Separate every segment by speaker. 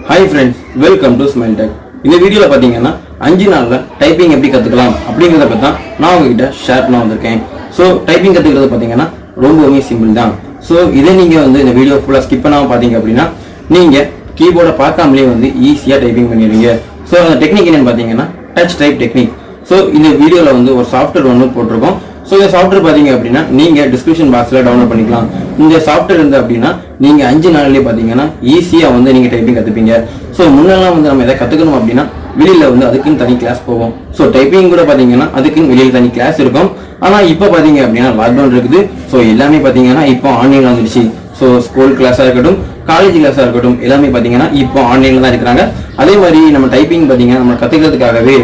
Speaker 1: Hi friends, welcome to Smile Tech. இந்த வீடியோல பாத்தீங்கன்னா 5 நாள்ல டைப்பிங் எப்படி கத்துக்கலாம் அப்படிங்கறத பத்தி தான் நான் உங்ககிட்ட ஷேர் பண்ண வந்திருக்கேன். சோ டைப்பிங் கத்துக்கிறது பாத்தீங்கன்னா ரொம்பவே சிம்பிள் தான். சோ இதை நீங்க இந்த வீடியோ ஃபுல்லா ஸ்கிப் பண்ணாம பாத்தீங்க அப்படின்னா நீங்க கீபோர்டை பார்க்காமலே ஈஸியா டைப்பிங் பண்ணிடுவீங்க. சோ அந்த டெக்னிக் என்னன்னு பாத்தீங்கன்னா டச் டைப் டெக்னிக். சோ இந்த வீடியோல ஒரு சாஃப்ட்வேர் ஒன்று போட்டிருக்கோம். ஸோ இந்த சாஃப்ட்வேர் பார்த்தீங்க அப்படின்னா நீங்கள் டிஸ்கிரிப்ஷன் பாக்ஸில் டவுன்லோட் பண்ணிக்கலாம். இந்த சாஃப்ட்வேர் இருந்து அப்படின்னா நீங்கள் 5 நாள்லேயே பார்த்தீங்கன்னா ஈஸியாக நீங்கள் டைப்பிங் கற்றுப்பீங்க. ஸோ முன்னெல்லாம் நம்ம எதை கற்றுக்கணும் அப்படின்னா வெளியில் அதுக்குன்னு தனி கிளாஸ் போவோம். ஸோ டைப்பிங் கூட பார்த்தீங்கன்னா அதுக்குன்னு வெளியில் தனி கிளாஸ் இருக்கும். ஆனால் இப்போ பார்த்தீங்க அப்படின்னா லாக்டவுன் இருக்குது. ஸோ எல்லாமே பார்த்தீங்கன்னா இப்போ ஆன்லைனில் வந்துடுச்சு. ஸோ ஸ்கூல் கிளாஸாக இருக்கட்டும், காலேஜ் கிளாஸாக இருக்கட்டும், எல்லாமே பார்த்தீங்கன்னா இப்போ ஆன்லைனில் தான் இருக்கிறாங்க. அதே மாதிரி நம்ம டைப்பிங் பார்த்தீங்கன்னா நம்ம கற்றுக்கிறதுக்காகவே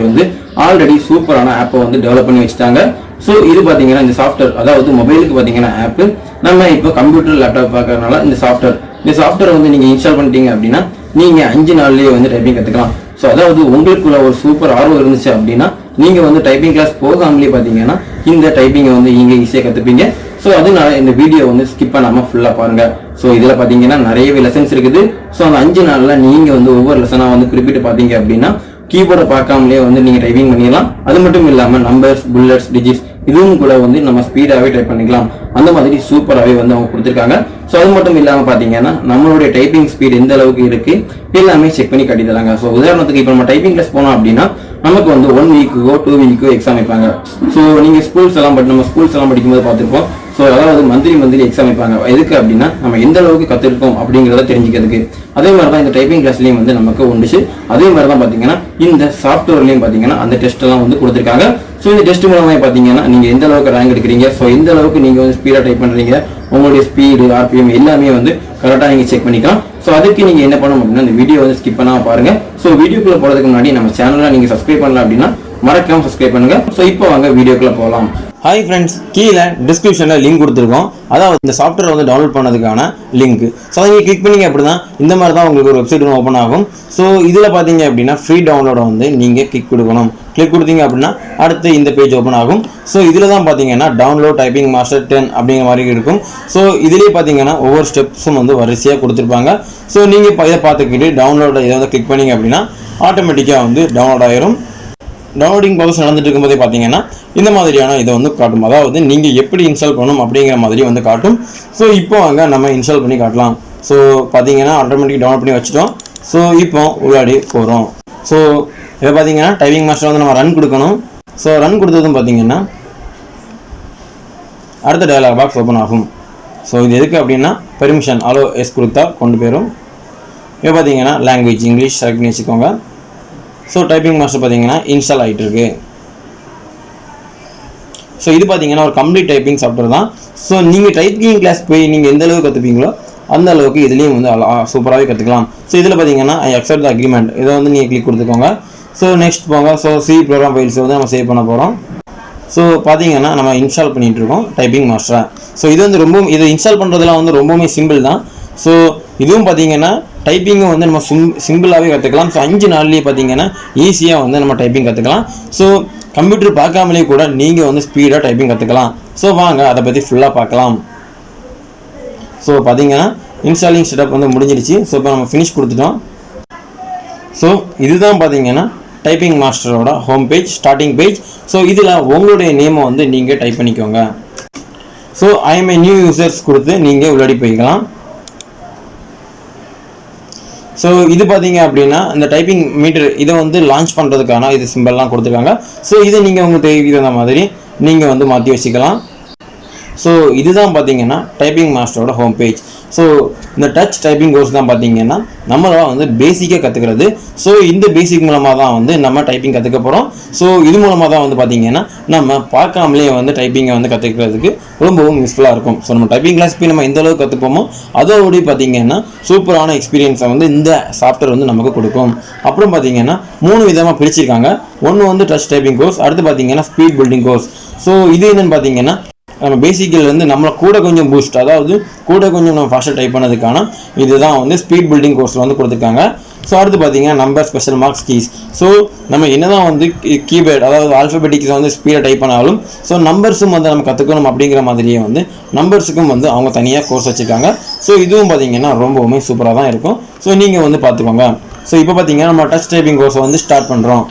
Speaker 1: ஆல்ரெடி சூப்பரான ஆப்பை டெவலப் பண்ணி வச்சுட்டாங்க. ஸோ இது பார்த்தீங்கன்னா இந்த சாஃப்ட்வேர், அதாவது மொபைலுக்கு பார்த்தீங்கன்னா ஆப்பு, நம்ம இப்போ கம்ப்யூட்டர் லேப்டாப் பார்க்கறதுனால இந்த சாஃப்ட்வேர் நீங்கள் இன்ஸ்டால் பண்ணிட்டீங்க அப்படின்னா நீங்கள் 5 நாள்லேயே டைப்பிங் கற்றுக்கலாம். ஸோ அதாவது உங்களுக்குள்ள ஒரு சூப்பர் ஆர்வம் இருந்துச்சு அப்படின்னா நீங்கள் டைப்பிங் கிளாஸ் போகாமலே பார்த்தீங்கன்னா இந்த டைப்பிங்கை நீங்கள் ஈஸியாக கற்றுப்பீங்க. ஸோ அதனால இந்த வீடியோ ஸ்கிப் பண்ணாமல் ஃபுல்லாக பாருங்கள். ஸோ இதில் பார்த்தீங்கன்னா நிறையவே லெசன்ஸ் இருக்குது. ஸோ அந்த 5 நாளில் நீங்கள் ஒவ்வொரு லெசனாக குறிப்பிட்டு பார்த்தீங்க அப்படின்னா கீபோர்டை பார்க்காமலே நீங்கள் டைப்பிங் பண்ணிடலாம். அது மட்டும் இல்லாமல் நம்பர்ஸ், புல்லட்ஸ், டிஜிட்ஸ் இதுவும் கூட நம்ம ஸ்பீடாகவே டைப் பண்ணிக்கலாம். அந்த மாதிரி சூப்பராகவே அவங்க கொடுத்துருக்காங்க. ஸோ அது மட்டும் இல்லாமல் பார்த்தீங்கன்னா நம்மளுடைய டைப்பிங் ஸ்பீட் எந்த அளவுக்கு இருக்கு எல்லாமே செக் பண்ணி கட்டி தராங்க. ஸோ உதாரணத்துக்கு இப்போ நம்ம டைப்பிங் கிளாஸ் போனோம் அப்படின்னா நமக்கு 1 வீக்குக்கோ 2 வீக்குக்கோ எக்ஸாம் வைப்பாங்க. ஸோ நீங்கள் நம்ம ஸ்கூல்ஸ் எல்லாம் படிக்கும்போது பார்த்துருப்போம். ஸோ அதாவது மந்த்லி எக்ஸாம் வைப்பாங்க. எதுக்கு அப்படின்னா நம்ம எந்த அளவுக்கு கற்றுருக்கோம் அப்படிங்கிறத தெரிஞ்சுக்கிறதுக்கு. அதே மாதிரி தான் இந்த டைப்பிங் கிளாஸ்லையும் நமக்கு உண்டுச்சு. அதே மாதிரி தான் பார்த்தீங்கன்னா இந்த சாஃப்ட்வேர்லையும் பார்த்தீங்கன்னா அந்த டெஸ்ட் எல்லாம் கொடுத்துருக்காங்க. ஸோ இந்த டெஸ்ட் மூலமாக பார்த்தீங்கன்னா நீங்கள் எந்த அளவுக்கு ரேங்க் எடுக்கிறீங்க, ஸோ எந்த அளவுக்கு நீங்கள் ஸ்பீடாக டைப் பண்ணுறீங்க, உங்களுடைய ஸ்பீடு, ஆர்பிஎம் எல்லாமே கரெக்டாக நீங்கள் செக் பண்ணிக்கலாம். ஸோ அதுக்கு நீங்கள் என்ன பண்ணணும் அப்படின்னா இந்த வீடியோ ஸ்கிப் பண்ணாமல் பாருங்கள். ஸோ வீடியோக்குள்ளே போகிறதுக்கு முன்னாடி நம்ம சேனலை நீங்கள் சப்ஸ்கிரைப் பண்ணலாம் அப்படின்னா மறக்காம சப்ஸ்கிரைப் பண்ணுங்க. ஸோ இப்போ வாங்க வீடியோக்குள்ளே போகலாம். ஹாய் ஃப்ரெண்ட்ஸ், கீழே டிஸ்கிரிப்ஷனில் லிங்க் கொடுத்துருக்கோம். அதாவது இந்த சாஃப்ட்வேர் டவுன்லோட் பண்ணதுக்கான லிங்க். ஸோ அதை நீங்கள் கிளிக் பண்ணிங்க அப்படின்னா இந்த மாதிரி தான் உங்களுக்கு ஒரு வெப்சைட் ஓப்பன் ஆகும். ஸோ இதில் பார்த்தீங்க அப்படின்னா ஃப்ரீ டவுன்லோட நீங்கள் கிளிக் கொடுக்கணும். கிளிக் கொடுத்தீங்க அப்படின்னா அடுத்து இந்த பேஜ் ஓப்பன் ஆகும். ஸோ இதில் தான் பார்த்தீங்கன்னா டவுன்லோட் டைப்பிங் மாஸ்டர் 10 அப்படிங்கிற மாதிரி இருக்கும். ஸோ இதிலே பார்த்தீங்கன்னா ஒவ்வொரு ஸ்டெப்ஸும் வரிசையாக கொடுத்துருப்பாங்க. ஸோ நீங்கள் இதை பார்த்துக்கிட்டு டவுன்லோட இதை கிளிக் பண்ணிங்க அப்படின்னா ஆட்டோமேட்டிக்காக டவுன்லோட் ஆயிரும். டவுன்லோடிங் ப்ராசஸ் நடந்துட்டு இருக்கும்போதே பார்த்தீங்கன்னா இந்த மாதிரியான இதை காட்டும். அதாவது நீங்கள் எப்படி இன்ஸ்டால் பண்ணணும் அப்படிங்கிற மாதிரி காட்டும். ஸோ இப்போ அங்கே நம்ம இன்ஸ்டால் பண்ணி காட்டலாம். ஸோ பார்த்தீங்கன்னா ஆட்டோமேட்டிக் டவுன்லோட் பண்ணி வச்சுட்டோம். ஸோ இப்போ உள்ளாடி போகிறோம். ஸோ இதை பார்த்தீங்கன்னா டைப்பிங் மாஸ்டர் நம்ம ரன் கொடுக்கணும். ஸோ ரன் கொடுத்ததும் பார்த்தீங்கன்னா அடுத்த டயலாக் பாக்ஸ் ஓப்பன் ஆகும். ஸோ இது எதுக்கு அப்படின்னா பெர்மிஷன் அலோ எஸ் கொடுத்தா கொண்டு போயிடும். இப்போ பார்த்தீங்கன்னா லாங்குவேஜ் இங்கிலீஷ் செலக்ட் பண்ணி வச்சுக்கோங்க. ஸோ டைப்பிங் மாஸ்டர் பார்த்தீங்கன்னா இன்ஸ்டால் ஆகிட்டு இருக்கு. ஸோ இது பார்த்தீங்கன்னா ஒரு கம்ப்ளீட் டைப்பிங் சாஃப்ட்வேர் தான். ஸோ நீங்கள் டைப்பிங் கிளாஸ் போய் நீங்கள் எந்த அளவுக்கு கற்றுப்பீங்களோ அந்த அளவுக்கு இதுலேயும் சூப்பராகவே கற்றுக்கலாம். ஸோ இதில் பார்த்தீங்கன்னா ஐ அக்செப்ட் த அக்ரிமெண்ட் இதை நீங்கள் கிளிக் கொடுத்துக்கோங்க. ஸோ நெக்ஸ்ட் போங்க. ஸோ சி ப்ரோக்ராம் ஃபைல்ஸ் நம்ம சேவ் பண்ண போகிறோம். ஸோ பார்த்தீங்கன்னா நம்ம இன்ஸ்டால் பண்ணிகிட்டு இருக்கோம் டைப்பிங் மாஸ்டரை. ஸோ இது ரொம்ப இதை இன்ஸ்டால் பண்ணுறதுலாம் ரொம்பவுமே சிம்பிள் தான். ஸோ இதுவும் பார்த்தீங்கன்னா டைப்பிங்கும் நம்ம சிம்பிளாகவே கற்றுக்கலாம். ஸோ 5 நாள்லேயே பார்த்தீங்கன்னா ஈஸியாக நம்ம டைப்பிங் கற்றுக்கலாம். ஸோ கம்ப்யூட்டர் பார்க்காமலே கூட நீங்கள் ஸ்பீடாக டைப்பிங் கற்றுக்கலாம். ஸோ வாங்க அதை பற்றி ஃபுல்லாக பார்க்கலாம். ஸோ பார்த்தீங்கன்னா இன்ஸ்டாலிங் செட்டப் முடிஞ்சிருச்சு. ஸோ இப்போ நம்ம ஃபினிஷ் கொடுத்துட்டோம். ஸோ இதுதான் பார்த்தீங்கன்னா டைப்பிங் மாஸ்டரோட home page, starting page. So இதில் உங்களுடைய நேமை நீங்கள் டைப் பண்ணிக்கோங்க. So I am a new users கொடுத்து நீங்கள் உள்ளாடி போய்க்கலாம். ஸோ இது பார்த்தீங்க அப்படின்னா இந்த டைப்பிங் மீட்டர் இதை லான்ச் பண்ணுறதுக்கான இது சிம்பிள்லாம் கொடுத்துருக்காங்க. ஸோ இதை நீங்கள் உங்களுக்கு தேவையான மாதிரி நீங்கள் மாற்றி வச்சுக்கலாம். ஸோ இதுதான் பார்த்தீங்கன்னா டைப்பிங் மாஸ்டரோட ஹோம் பேஜ். ஸோ இந்த டச் டைப்பிங் கோர்ஸ் தான் பார்த்தீங்கன்னா நம்மளால் பேசிக்காக கற்றுக்கிறது. ஸோ இந்த பேசிக் மூலமாக தான் நம்ம டைப்பிங் கற்றுக்க போகிறோம். ஸோ இது மூலமாக தான் பார்த்தீங்கன்னா நம்ம பார்க்காமலே டைப்பிங்கை கற்றுக்கிறதுக்கு ரொம்பவும் யூஸ்ஃபுல்லாக இருக்கும். ஸோ நம்ம டைப்பிங் கிளாஸ் போய் நம்ம எந்த அளவுக்கு கற்றுப்போமோ அதோடு பார்த்தீங்கன்னா சூப்பரான எக்ஸ்பீரியன்ஸை இந்த சாஃப்ட்வேர் நமக்கு கொடுக்கும். அப்புறம் பார்த்தீங்கன்னா 3 விதமாக பிரிச்சிருக்காங்க. ஒன்று டச் டைப்பிங் கோர்ஸ், அடுத்து பார்த்தீங்கன்னா ஸ்பீட் பில்டிங் கோர்ஸ். ஸோ இது என்னன்னு பார்த்தீங்கன்னா நம்ம பேசிக்கில் நம்மளை கூட கொஞ்சம் பூஸ்ட், அதாவது கூட கொஞ்சம் நம்ம ஃபாஸ்ட்டாக டைப் பண்ணதுக்கான இதுதான் ஸ்பீட் பில்டிங் கோர்ஸில் கொடுத்துருக்காங்க. ஸோ அடுத்து பார்த்தீங்கன்னா number, special marks, keys. So நம்ம என்னதான் கீபேர்ட் அதாவது ஆல்ஃபபெட்டிக்ஸை ஸ்பீடாக டைப் பண்ணாலும் ஸோ நம்பர்ஸும் நம்ம கற்றுக்கணும் அப்படிங்கிற மாதிரியே நம்பர்ஸுக்கும் அவங்க தனியாக கோர்ஸ் வச்சுருக்காங்க. ஸோ இதுவும் பார்த்தீங்கன்னா ரொம்பவுமே சூப்பராக தான் இருக்கும். ஸோ நீங்கள் பார்த்துக்கோங்க.
Speaker 2: ஸோ இப்போ பார்த்தீங்கன்னா நம்ம டச் டைப்பிங் கோர்ஸை வந்து ஸ்டார்ட் பண்ணுறோம்.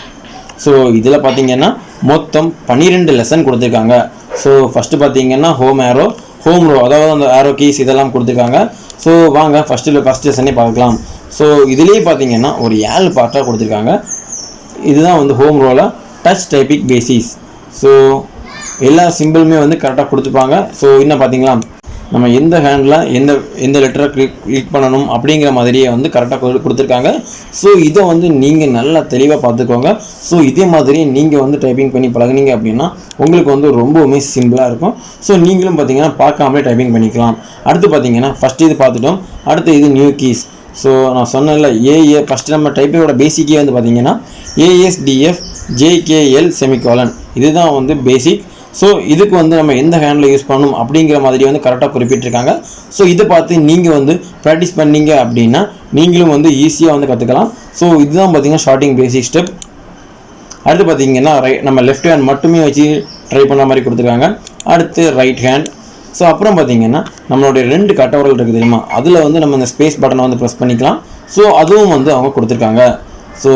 Speaker 2: ஸோ இதில் பார்த்தீங்கன்னா மொத்தம் 12 லெசன் கொடுத்துருக்காங்க. ஸோ ஃபஸ்ட்டு பார்த்தீங்கன்னா ஹோம் ரோ அதாவது அந்த ஆரோ கீஸ் இதெல்லாம் கொடுத்துருக்காங்க. ஸோ வாங்க ஃபஸ்ட் லெசனே பார்க்கலாம். ஸோ இதுலேயே பார்த்தீங்கன்னா ஒரு 7 பார்ட்டாக கொடுத்துருக்காங்க. இதுதான் வந்து ஹோம் ரோவில் டச் டைப்பிங் பேசிஸ். ஸோ எல்லா சிம்பிளுமே வந்து கரெக்டாக கொடுத்துருப்பாங்க. ஸோ இன்னும் பார்த்தீங்களா நம்ம எந்த ஹேண்டில் எந்த லெட்டரை கிளிக் பண்ணணும் அப்படிங்கிற மாதிரியே வந்து கரெக்டாக கொடுத்துருக்காங்க. ஸோ இதை வந்து நீங்கள் நல்லா தெளிவாக பார்த்துக்கோங்க. ஸோ இதே மாதிரி நீங்கள் வந்து டைப்பிங் பண்ணி பழகுனீங்க அப்படின்னா உங்களுக்கு வந்து ரொம்பவுமே சிம்பிளாக இருக்கும். ஸோ நீங்களும் பார்த்தீங்கன்னா பார்க்காமலே டைப்பிங் பண்ணிக்கலாம். அடுத்து பார்த்தீங்கன்னா ஃபஸ்ட்டு இது பார்த்துட்டோம். அடுத்து இது நியூ கீஸ். ஸோ நான் சொன்னேன்ல ஃபஸ்ட்டு நம்ம டைப்பிங்கோட பேசிக்கே வந்து பார்த்தீங்கன்னா ASDF JKL செமிகாலன் இதுதான் வந்து பேசிக். ஸோ இதுக்கு வந்து நம்ம எந்த ஹேண்டில் யூஸ் பண்ணணும் அப்படிங்கிற மாதிரி வந்து கரெக்டாக குறிப்பிட்டிருக்காங்க. ஸோ இதை பார்த்து நீங்கள் வந்து ப்ராக்டிஸ் பண்ணீங்க அப்படின்னா நீங்களும் வந்து ஈஸியாக வந்து கற்றுக்கலாம். ஸோ இதுதான் பார்த்தீங்கன்னா ஸ்டார்டிங் பேசிக் ஸ்டெப். அடுத்து பார்த்தீங்கன்னா நம்ம லெஃப்ட் ஹேண்ட் மட்டுமே வச்சு ட்ரை பண்ண மாதிரி கொடுத்துருக்காங்க. அடுத்து ரைட் ஹேண்ட். ஸோ அப்புறம் பார்த்தீங்கன்னா நம்மளுடைய 2 கட்டவரல் இருக்குது தெரியுமா, அதில் வந்து நம்ம இந்த ஸ்பேஸ் பட்டனை வந்து ப்ரெஸ் பண்ணிக்கலாம். ஸோ அதுவும் வந்து அவங்க கொடுத்துருக்காங்க. ஸோ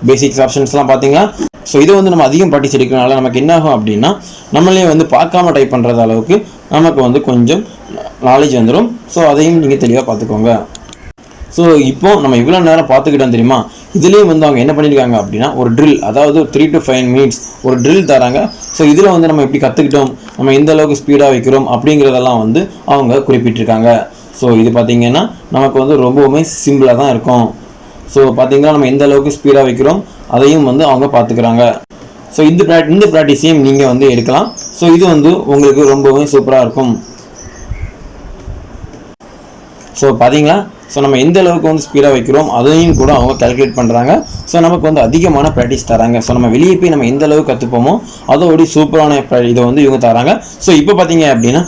Speaker 2: பேசிக்ஸ் ஆப்ஷன்ஸ்லாம் பார்த்தீங்களா. ஸோ இதை வந்து நம்ம அதிகம் ப்ராக்டிஸ் எடுக்கிறனால நமக்கு என்ன ஆகும் அப்படின்னா நம்மளே வந்து பார்க்காம டைப் பண்ணுறது அளவுக்கு நமக்கு வந்து கொஞ்சம் நாலேஜ் வந்துடும். ஸோ அதையும் நீங்கள் தெளிவாக பார்த்துக்கோங்க. ஸோ இப்போ நம்ம இவ்வளோ நேரம் பார்த்துக்கிட்டோம் தெரியுமா, இதுலேயும் வந்து அவங்க என்ன பண்ணியிருக்காங்க அப்படின்னா ஒரு ட்ரில், அதாவது 3 to 5 minutes ஒரு ட்ரில் தராங்க. ஸோ இதில் வந்து நம்ம எப்படி கற்றுக்கிட்டோம், நம்ம எந்த அளவுக்கு ஸ்பீடாக வைக்கிறோம் அப்படிங்கிறதெல்லாம் வந்து அவங்க குறிப்பிட்டிருக்காங்க. ஸோ இது பார்த்திங்கன்னா நமக்கு வந்து ரொம்பவுமே சிம்பிளாக தான் இருக்கும். ஸோ பார்த்தீங்கன்னா நம்ம எந்த அளவுக்கு ஸ்பீடாக வைக்கிறோம் அதையும் வந்து அவங்க பார்த்துக்கிறாங்க. ஸோ இந்த ப்ராக்டிஸையும் நீங்கள் வந்து எடுக்கலாம். ஸோ இது வந்து உங்களுக்கு ரொம்பவே சூப்பராக இருக்கும். ஸோ பார்த்தீங்களா, ஸோ நம்ம எந்த அளவுக்கு வந்து ஸ்பீடாக வைக்கிறோம் அதையும் கூட அவங்க கால்குலேட் பண்ணுறாங்க. ஸோ நமக்கு வந்து அதிகமான ப்ராக்டிஸ் தராங்க. ஸோ நம்ம வெளியே போய் நம்ம எந்த அளவுக்கு கற்றுப்போமோ அதோடைய சூப்பரான இதை வந்து இவங்க தராங்க. ஸோ இப்போ பார்த்தீங்க அப்படின்னா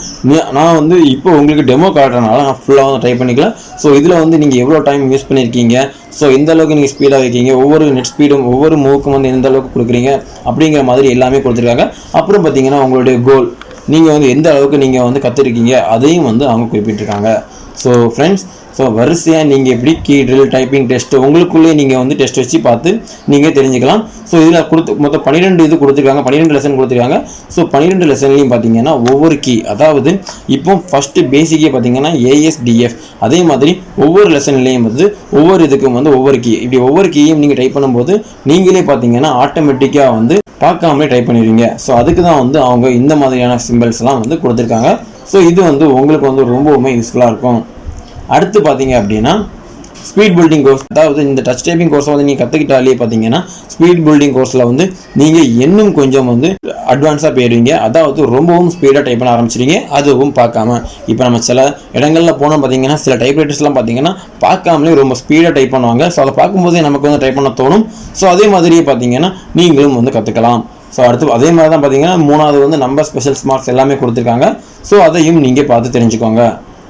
Speaker 2: நான் வந்து இப்போ உங்களுக்கு டெமோ காட்டுறதுனால நான் ஃபுல்லாக வந்து ட்ரை பண்ணிக்கலாம். ஸோ இதில் வந்து நீங்கள் எவ்வளோ டைம் யூஸ் பண்ணியிருக்கீங்க, ஸோ எந்த அளவுக்கு நீங்கள் ஸ்பீடாக வைக்கீங்க, ஒவ்வொரு நெட் ஸ்பீடும் ஒவ்வொரு மூவுக்கும் வந்து எந்த அளவுக்கு கொடுக்குறீங்க அப்படிங்கிற மாதிரி எல்லாமே கொடுத்துருக்காங்க. அப்புறம் பார்த்தீங்கன்னா உங்களுடைய கோல், நீங்கள் வந்து எந்த அளவுக்கு நீங்கள் வந்து கற்றுருக்கீங்க அதையும் வந்து அவங்க குறிப்பிட்டிருக்காங்க. ஸோ ஃப்ரெண்ட்ஸ், ஸோ வரிசையாக நீங்கள் எப்படி கீ ட்ரில் டைப்பிங் டெஸ்ட்டு உங்களுக்குள்ளே நீங்கள் வந்து டெஸ்ட் வச்சு பார்த்து நீங்கள் தெரிஞ்சுக்கலாம். ஸோ இதில் மொத்தம் 12 இது கொடுத்துருக்காங்க, 12 லெசன் கொடுத்துருக்காங்க. ஸோ 12 லெசன்லையும் பார்த்தீங்கன்னா ஒவ்வொரு கீ, அதாவது இப்போ ஃபஸ்ட்டு பேசிக்கே பார்த்தீங்கன்னா ASDF, அதே மாதிரி ஒவ்வொரு லெசன்லேயும் வந்து ஒவ்வொரு இதுக்கும் வந்து ஒவ்வொரு கீ, இப்படி ஒவ்வொரு கீயும் நீங்கள் டைப் பண்ணும்போது நீங்களே பார்த்தீங்கன்னா ஆட்டோமேட்டிக்காக வந்து பார்க்காமலே டைப் பண்ணிடுவீங்க. ஸோ அதுக்கு தான் வந்து அவங்க இந்த மாதிரியான சிம்பிள்ஸ்லாம் வந்து கொடுத்துருக்காங்க. ஸோ இது வந்து உங்களுக்கு வந்து ரொம்பவுமே யூஸ்ஃபுல்லாக இருக்கும். அடுத்து பார்த்தீங்க அப்படின்னா ஸ்பீட் பில்டிங் கோர்ஸ், அதாவது இந்த டச் டைப்பிங் கோர்ஸை வந்து நீங்கள் கற்றுக்கிட்டாலே பார்த்தீங்கன்னா ஸ்பீட் பில்டிங் கோர்ஸில் வந்து நீங்கள் இன்னும் கொஞ்சம் வந்து அட்வான்ஸாக போயிடுவீங்க. அதாவது ரொம்பவும் ஸ்பீடாக டைப் பண்ண ஆரம்பிச்சிடுங்க, அதுவும் பார்க்காம. இப்போ நம்ம சில இடங்களில் போனால் பார்த்தீங்கன்னா சில டைப்ரைட்டர்ஸ்லாம் பார்த்தீங்கன்னா பார்க்காமலே ரொம்ப ஸ்பீடாக டைப் பண்ணுவாங்க. ஸோ அதை பார்க்கும்போதே நமக்கு வந்து டைப் பண்ண தோணும். ஸோ அதே மாதிரியே பார்த்தீங்கன்னா நீங்களும் வந்து கற்றுக்கலாம். ஸோ அடுத்து அதே மாதிரி தான் பார்த்தீங்கன்னா 3வது வந்து நம்பர் ஸ்பெஷல் மார்க்ஸ் எல்லாமே கொடுத்துருக்காங்க. ஸோ அதையும் நீங்கள் பார்த்து தெரிஞ்சுக்கோங்க.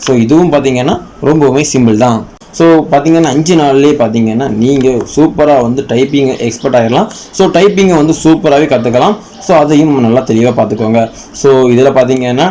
Speaker 2: ஸோ இதுவும் பார்த்தீங்கன்னா ரொம்பவுமே சிம்பிள் தான். ஸோ பார்த்தீங்கன்னா 5 நாள்லேயே பார்த்தீங்கன்னா நீங்கள் சூப்பராக வந்து டைப்பிங் எக்ஸ்பர்ட் ஆகிடலாம். ஸோ டைப்பிங்கை வந்து சூப்பராகவே கற்றுக்கலாம். ஸோ அதையும் நல்லா தெளிவாக பார்த்துக்கோங்க. ஸோ இதில் பார்த்தீங்கன்னா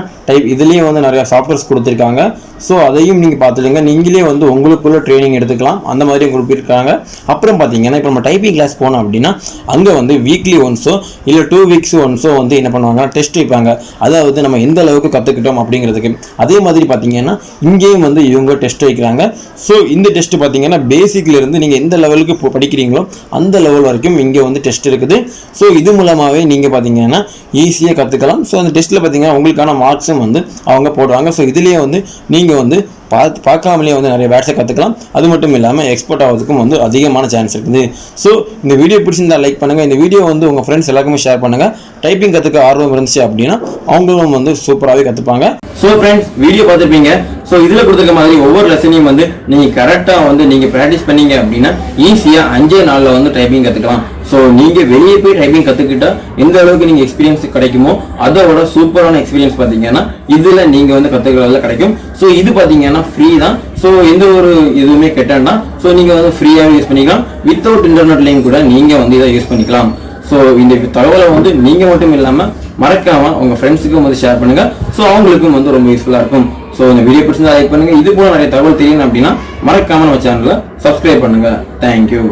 Speaker 2: இதுலேயும் வந்து நிறையா சாஃப்ட்வேர்ஸ் கொடுத்துருக்காங்க. ஸோ அதையும் நீங்கள் பார்த்துடுங்க, நீங்களே வந்து உங்களுக்குள்ள ட்ரைனிங் எடுத்துக்கலாம், அந்த மாதிரி கொடுத்துருக்காங்க. அப்புறம் பார்த்தீங்கன்னா இப்போ நம்ம டைப்பிங் கிளாஸ் போனோம் அப்படின்னா அங்கே வந்து வீக்லி ஒன்ஸோ இல்லை 2 weeks ஒன்ஸோ வந்து என்ன பண்ணுவாங்க, டெஸ்ட் வைப்பாங்க. அதாவது நம்ம எந்த அளவுக்கு கற்றுக்கிட்டோம் அப்படிங்கிறதுக்கு. அதே மாதிரி பார்த்தீங்கன்னா இங்கேயும் வந்து இவங்க டெஸ்ட் வைக்கிறாங்க. ஸோ இந்த டெஸ்ட் பார்த்தீங்கன்னா பேசிக்லேருந்து நீங்கள் எந்த லெவலுக்கு படிக்கிறீங்களோ அந்த லெவல் வரைக்கும் இங்கே வந்து டெஸ்ட் இருக்குது. ஸோ இது மூலமாகவே நீங்கள் பார்த்தீங்கன்னா ஈஸியாக கற்றுக்கலாம். ஸோ அந்த டெஸ்ட்டில் பார்த்தீங்கன்னா உங்களுக்கான மார்க்ஸும் வந்து அவங்க போடுவாங்க. ஸோ இதுலேயே வந்து நீங்கள் வந்து பார்க்காமலே வந்து நிறைய வேர்ட்ஸை கற்றுக்கலாம். அது மட்டும் இல்லாமல் எக்ஸ்பர்ட் ஆகிறதுக்கும் வந்து அதிகமான சான்ஸ் இருக்குது. ஸோ இந்த வீடியோ பிடிச்சிருந்தா லைக் பண்ணுங்கள், இந்த வீடியோ வந்து உங்கள் ஃப்ரெண்ட்ஸ் எல்லாருக்குமே ஷேர் பண்ணுங்கள். டைப்பிங் கற்றுக்க ஆர்வம் இருந்துச்சு அப்படின்னா அவங்களும் வந்து சூப்பராகவே கற்றுப்பாங்க.
Speaker 1: ஸோ ஃப்ரெண்ட்ஸ், வீடியோ பார்த்துருப்பீங்க. ஸோ இதில் கொடுத்துருக்க மாதிரி ஒவ்வொரு லெசனையும் வந்து நீங்கள் கரெக்டாக வந்து நீங்கள் ப்ராக்டிஸ் பண்ணீங்க அப்படின்னா ஈஸியாக 5 நாளில் வந்து டைப்பிங் கற்றுக்கலாம். ஸோ நீங்கள் வெளியே போய் டைப்பிங் கற்றுக்கிட்டா எந்த அளவுக்கு நீங்கள் எக்ஸ்பீரியன்ஸ் கிடைக்குமோ அதோட சூப்பரான எக்ஸ்பீரியன்ஸ் பார்த்தீங்கன்னா இதில் நீங்கள் வந்து கற்றுக்கிறதுல கிடைக்கும். ஸோ இது பார்த்தீங்கன்னா ஃப்ரீ தான். ஸோ எந்த ஒரு இதுவுமே கெட்டேன்னா ஸோ நீங்கள் வந்து ஃப்ரீயாகவே யூஸ் பண்ணிக்கலாம். வித்தவுட் இன்டர்நெட்லையும் கூட நீங்கள் வந்து இதை யூஸ் பண்ணிக்கலாம். ஸோ இந்த தகவலை வந்து நீங்கள் மட்டும் இல்லாமல் மறக்காமல் உங்கள் ஃப்ரெண்ட்ஸுக்கும் வந்து ஷேர் பண்ணுங்கள். ஸோ அவங்களுக்கும் வந்து ரொம்ப யூஸ்ஃபுல்லாக இருக்கும். ஸோ இந்த வீடியோ பிடிச்சிருந்தா லைக் பண்ணுங்க. இது போல நிறைய தகவல் தெரியணும் அப்படின்னா மறக்காம நம்ம சேனலை சப்ஸ்கிரைப் பண்ணுங்க. தேங்க்யூ.